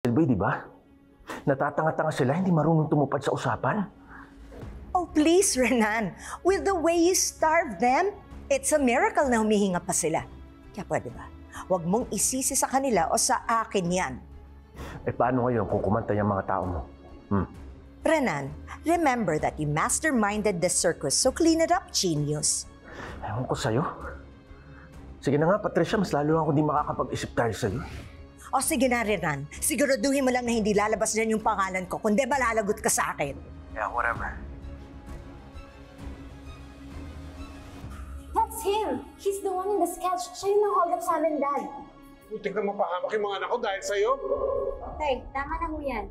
Silby, di ba? Natatanga-tanga sila, hindi marunong tumupad sa usapan. Oh, please, Renan. With the way you starve them, it's a miracle na humihinga pa sila. Kaya pwede ba? Huwag mong isisi sa kanila o sa akin yan. Eh paano ngayon kung kumanta yung mga tao mo? Renan, remember that you masterminded the circus, so clean it up, genius. Ewan ko sa'yo. Sige na nga, Patricia, mas lalo ako di makakapag-isip tayo sa'yo. O sige na, Renan. Siguraduhin mo lang na hindi lalabas dyan yung pangalan ko, kundi malalagot ka sa akin. Yeah, whatever. That's him! He's the one in the sketch. Siya yung nang-hold up sa amin, Dad. Butik na mapahamak yung mga anak ko dahil sa'yo. Tay, tama na ho yan.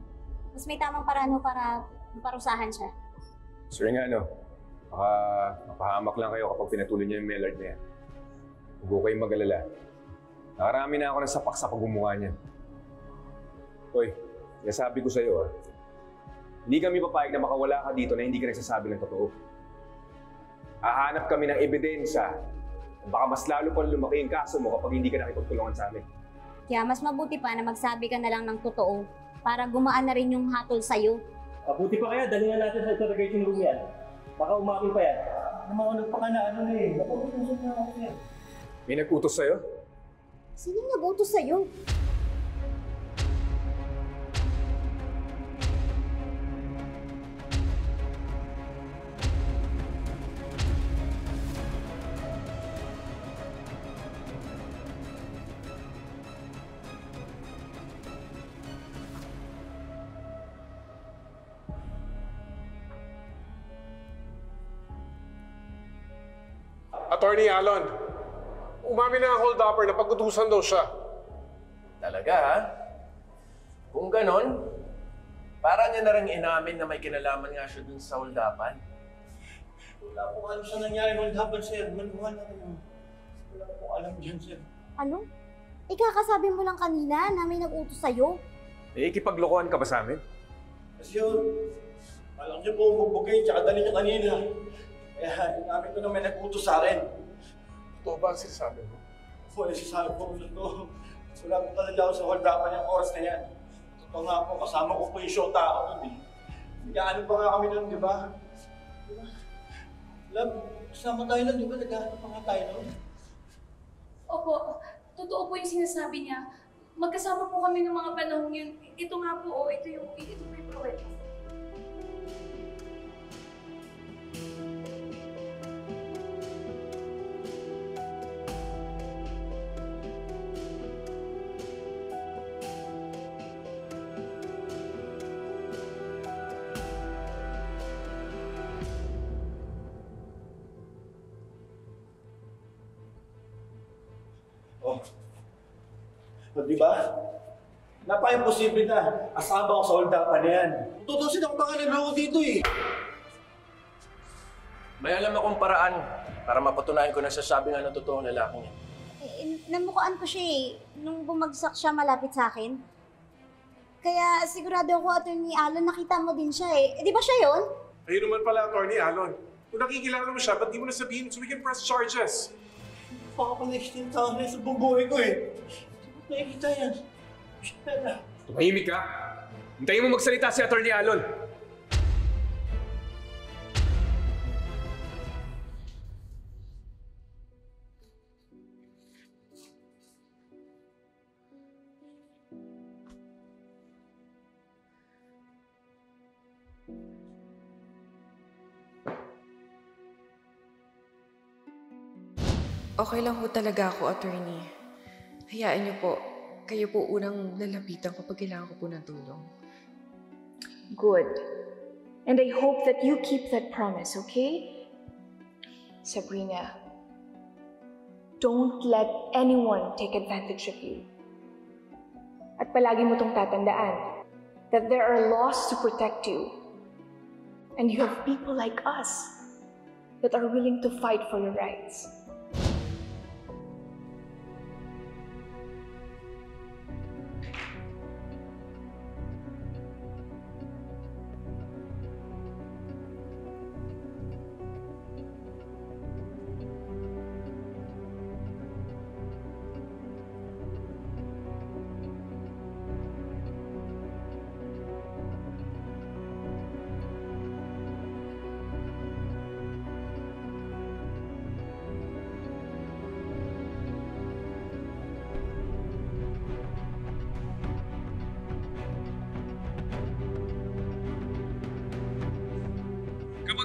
Mas may tamang paraan ho para maparusahan siya. Sir nga, baka mapahamak lang kayo kapag pinatuloy niyo yung Maillard na yan. Huwag kayong mag-alala. Nakarami na ako ng sapak sa pagmumukha niya. Hoy, nasabi ko sa'yo, hindi kami papayag na makawala ka dito na hindi ka nagsasabi ng totoo. Hahanap kami ng ebidensya. Baka mas lalo pa lumaki yung kaso mo kapag hindi ka nakipagtulungan sa amin. Kaya mas mabuti pa na magsabi ka na lang ng totoo para gumaan na rin yung hatol sa'yo. Mabuti pa kaya, dali na natin sa interrogation room yan. Baka umamin pa yan. Namaunag pa ka na Naputusok na ako yan. May nag-utos sa'yo? Sino nag-utos sa'yo? Attorney Alon, umamin na ang hold-upper na pag-utusan daw siya. Talaga, ha? Kung ganon, para niya na rin inamin na may kinalaman nga siya dun sa hold-upan. Wala po alam sa nangyari hold-upan, sir. Manuhan natin. Wala po alam dyan, sir. Ano? Ikakasabi mo lang kanina na may nag-utos sa'yo? Eh, ikipaglokohan ka ba sa amin? Kasi yun, alam niyo po umugbog kayo, tsaka dali niyo kanina. Kaya inamin ko na may nag-utos sa akin. Totoo ba ang sinasabi mo? Wala sasabi po na to. Wala po talaga ako sa hold-upan yung oras na yan. Totoo nga po, kasama ko po yung shota ako nun eh. Nag-aanong pa nga kami nun, di ba? Diba? Love, kasama tayo nun, di ba? Nag-aanong pa nga tayo nun. Opo, totoo po yung sinasabi niya. Magkasama po kami ng mga panahon yun. Ito nga po, ito po yung pruweba. O, di ba? Napaka-imposible na. Asama ako sa hold-upan na yan. Tutusin ako pangalan ako dito eh. May alam akong paraan para mapatunayan ko na sasabi nga ng totoong lalaking yan. Namukaan ko siya eh, nung bumagsak siya malapit sa akin. Kaya sigurado ako, Attorney Alon, nakita mo din siya eh. Di ba siya yun? Ayun naman pala, Attorney Alon. Kung nakikilala mo siya, ba't di mo na sabihin so we can press charges? Baka pa next 10 taon na sa buong buhay ko eh. Saan nakikita yan? Siya. Tumahimik ka! Hintayin mo magsalita si Attorney Alon! Okay lang po talaga ako, attorney. Hayaan niyo po. Kayo po unang lalapitan kapag kailangan ko po ng tulong. Good. And I hope that you keep that promise, okay? Sabrina, don't let anyone take advantage of you. At palagi mo tong tatandaan that there are laws to protect you. And you have people like us that are willing to fight for your rights.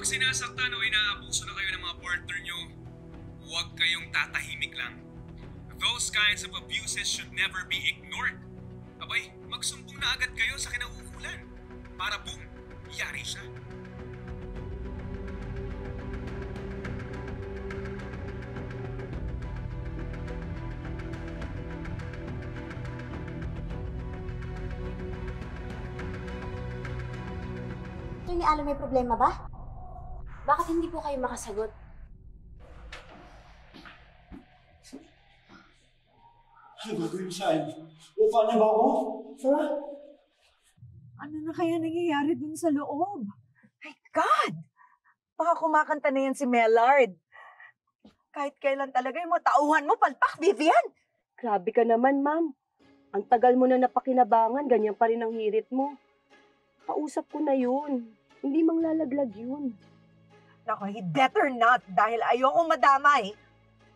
Kapag sinasaktan o inaabuso na kayo ng mga partner nyo, huwag kayong tatahimik lang. Those kinds of abuses should never be ignored. Abay, magsumbong na agad kayo sa kinauukulan. Para boom, yari siya. Attorney Alon, may problema ba? Bakit hindi po kayo makasagot? Ano gagawin mo sa akin? Upa niya ba ako? Ha? Ano na kaya nangyayari dun sa loob? My God! Baka kumakanta na yan si Mellard. Kahit kailan talaga yung mga tauhan mo, palpak, Vivian! Grabe ka naman, ma'am. Ang tagal mo na napakinabangan, ganyan pa rin ang hirit mo. Kausap ko na yun. Hindi manglalaglag yun. Naku, he better not dahil ayokong madamay.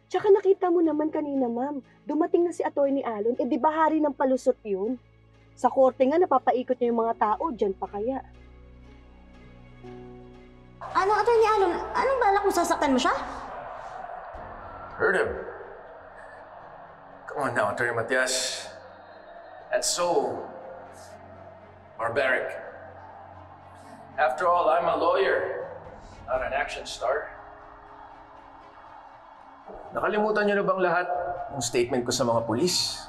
Tsaka nakita mo naman kanina, ma'am. Dumating na si Attorney Alon, di ba hari ng palusot yun? Sa korte nga, napapaikot niya yung mga tao, dyan pa kaya. Ano, Attorney Alon? Anong balak mo, sasaktan mo siya? Heard him. Come on now, Attorney Matias. That's so barbaric. After all, I'm a lawyer, not an action star. Nakalimutan niyo na bang lahat ng statement ko sa mga pulis?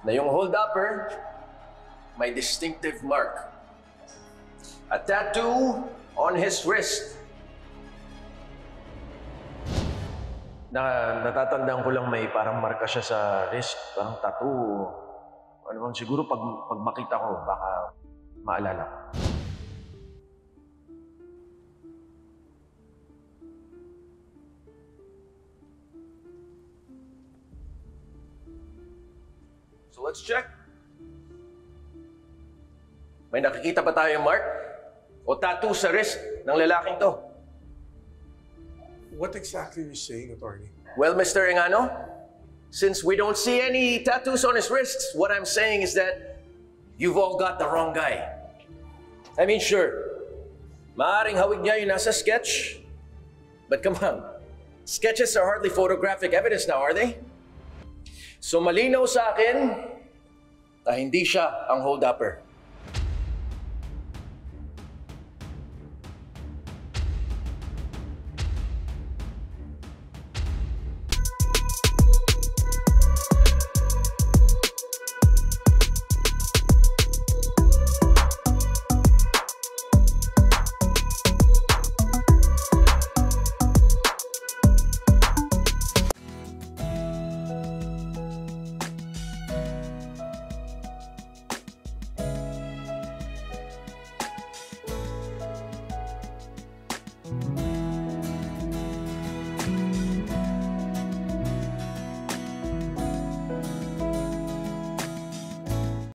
Na yung hold-upper, may distinctive mark. A tattoo on his wrist. Natatandaan ko lang may parang marka siya sa wrist, parang tattoo. Ano bang siguro pag makita ko, baka maalala ko. So let's check. May nakikita ba tayong mark o tattoo sa wrist ng lalaking to? What exactly are you saying, Attorney? Well, Mr. Engano, since we don't see any tattoos on his wrists, what I'm saying is that you've all got the wrong guy. I mean, sure, maaaring hawig niya yung nasa sketch, but come on, sketches are hardly photographic evidence now, are they? So malinaw sa akin na hindi siya ang hold-upper.